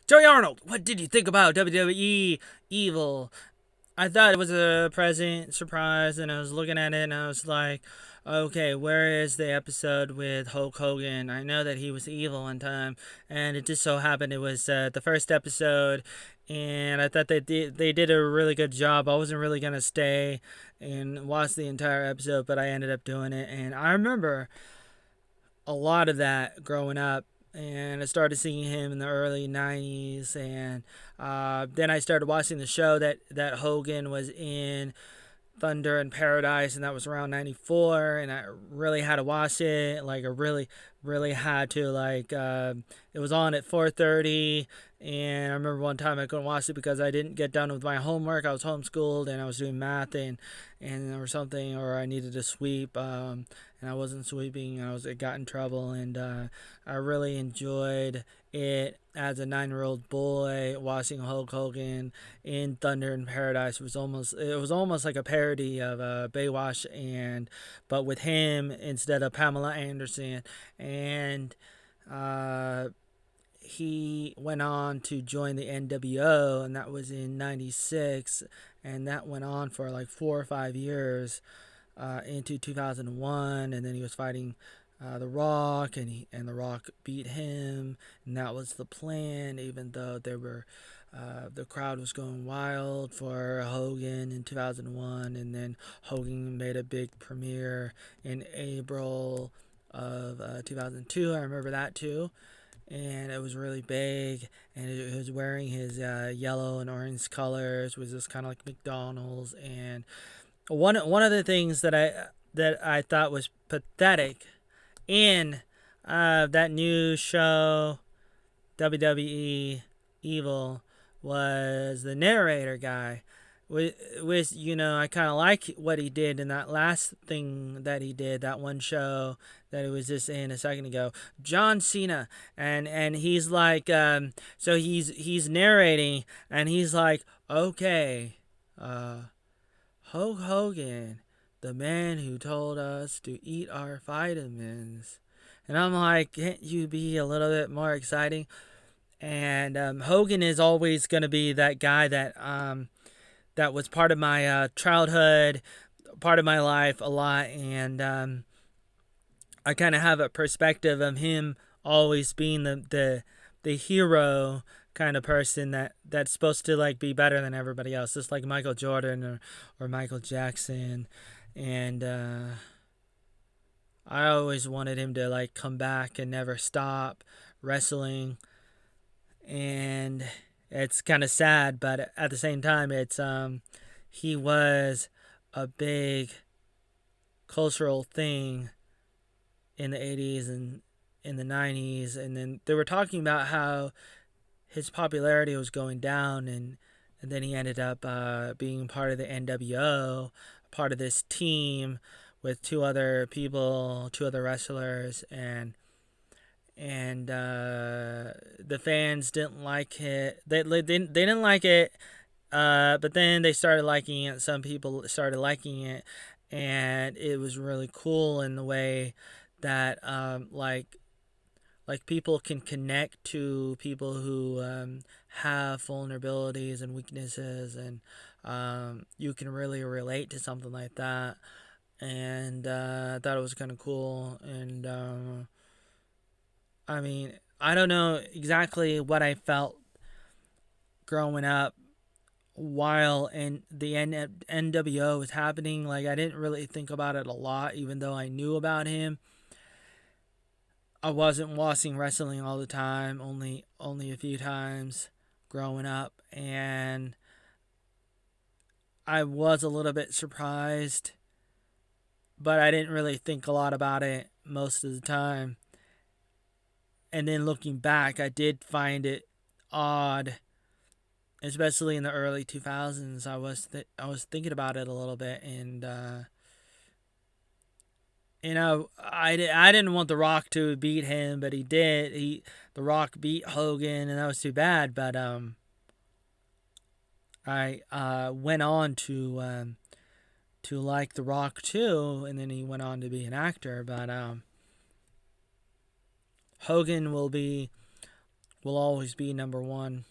Joey Arnold, what did you think about WWE Evil? I thought it was a pleasant surprise, and I was looking at it, and I was like, okay, where is the episode with Hulk Hogan? I know that he was evil one time, and it just so happened it was the first episode, and I thought they did a really good job. I wasn't really gonna stay and watch the entire episode, but I ended up doing it, and I remember a lot of that growing up. And I started seeing him in the early 90s. And then I started watching the show that Hogan was in, Thunder in Paradise, and that was around 94. And I really had to watch it. Like, I really had to. Like, it was on at 4:30. And I remember one time I couldn't watch it because I didn't get done with my homework. I was homeschooled and I was doing math and or something, or I needed to sweep. And I wasn't sweeping. I got in trouble, and I really enjoyed it as a 9-year-old boy watching Hulk Hogan in Thunder in Paradise. It was almost like a parody of Baywatch, and but with him instead of Pamela Anderson. And uh, he went on to join the NWO, and that was in '96, and that went on for like 4 or 5 years into 2001, and then he was fighting The Rock, and The Rock beat him, and that was the plan. Even though the crowd was going wild for Hogan in 2001, and then Hogan made a big premiere in April of 2002. I remember that too, and it was really big, and it was wearing his yellow and orange colors, was just kind of like McDonald's. And one of the things that I thought was pathetic in that new show WWE Evil was the narrator guy. I kind of like what he did in that last thing that he did, that one show that it was just in a second ago. John Cena, and he's like, so he's narrating, and he's like, okay, uh, Hulk Hogan, the man who told us to eat our vitamins. And I'm like, can't you be a little bit more exciting? And Hogan is always going to be that guy that was part of my childhood, part of my life a lot. And I kind of have a perspective of him always being the hero kind of person that's supposed to like be better than everybody else, just like Michael Jordan or Michael Jackson. And I always wanted him to like come back and never stop wrestling. And it's kind of sad, but at the same time, it's he was a big cultural thing in the 80s and in the 90s. And then they were talking about how his popularity was going down, and then he ended up being part of the NWO, part of this team with two other people, two other wrestlers. And the fans didn't like it. They didn't like it, but then they started liking it. Some people started liking it, and it was really cool in the way that like people can connect to people who have vulnerabilities and weaknesses, and you can really relate to something like that. And I thought it was kind of cool. And I mean, I don't know exactly what I felt growing up while in the NWO was happening. Like, I didn't really think about it a lot, even though I knew about him. I wasn't watching wrestling all the time, only a few times growing up, and I was a little bit surprised, but I didn't really think a lot about it most of the time. And then looking back, I did find it odd, especially in the early 2000s. I was thinking about it a little bit, and I didn't want The Rock to beat him, but he did. The Rock beat Hogan, and that was too bad. But I went on to like The Rock too, and then he went on to be an actor. But Hogan will be will always be number one.